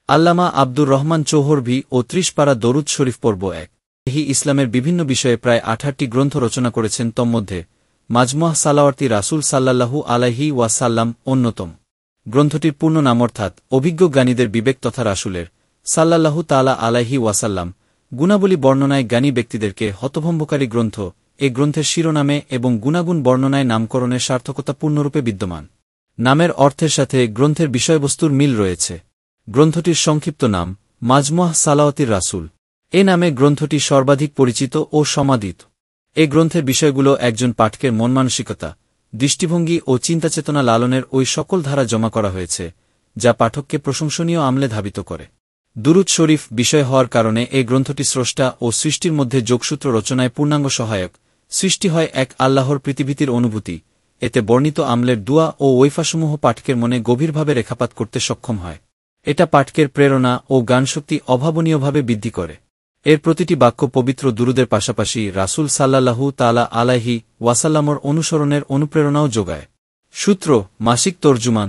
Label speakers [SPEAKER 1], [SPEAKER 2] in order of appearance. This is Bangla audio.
[SPEAKER 1] আল্লামা আব্দুর রহমান চৌহরভী ও ৩০ পারা দরুদ শরীফ পর্ব ১। এই ইসলামের বিভিন্ন বিষয়ে প্রায় ১৮টি গ্রন্থ রচনা করেছেন, তন্মধ্যে মাজমুহ সালাওয়াতি রাসূল সাল্লাল্লাহু আলাইহি ওয়াসাল্লাম অন্যতম। গ্রন্থটির পূর্ণ নাম অর্থাৎ অভিজ্ঞ জ্ঞানীদের বিবেক তথা রাসূলের সাল্লাল্লাহু তাআলা আলাইহি ওয়াসাল্লাম গুণাবলী বর্ণনায় জ্ঞানী ব্যক্তিদেরকে হতভম্বকারী গ্রন্থ। এ গ্রন্থের শিরোনামে এবং গুণাগুণ বর্ণনায় নামকরণের সার্থকতা পূর্ণরূপে বিদ্যমান। নামের অর্থের সাথে গ্রন্থের বিষয়বস্তুর মিল রয়েছে। গ্রন্থটির সংক্ষিপ্ত নাম মাজমুহ সালাওয়াতির রাসূল। এ নামে গ্রন্থটি সর্বাধিক পরিচিত ও সমাদিত। এ গ্রন্থের বিষয়গুলো একজন পাঠকের মনমানসিকতা, দৃষ্টিভঙ্গি ও চিন্তাচেতনা লালনের ওই সকল ধারা জমা করা হয়েছে যা পাঠককে প্রশংসনীয় আমলে ধাবিত করে। দুরূদ শরীফ বিষয় হওয়ার কারণে এই গ্রন্থটি স্রষ্টা ও সৃষ্টির মধ্যে যোগসূত্র রচনায় পূর্ণাঙ্গ সহায়ক। সৃষ্টি হয় এক আল্লাহর প্রীতিভীতির অনুভূতি। এতে বর্ণিত আমলের দুয়া ও ওইফাসমূহ পাঠকের মনে গভীরভাবে রেখাপাত করতে সক্ষম হয়। এটা পাঠকের প্রেরণা ও জ্ঞানশক্তি অভাবনীয়ভাবে বৃদ্ধি করে। এর প্রতিটি বাক্য পবিত্র দুরুদের পাশাপাশি রাসূল সাল্লাল্লাহু তাআলা আলাইহি ওয়াসাল্লামর অনুসরণের অনুপ্রেরণাও যোগায়। সূত্র মাসিক তর্জুমান।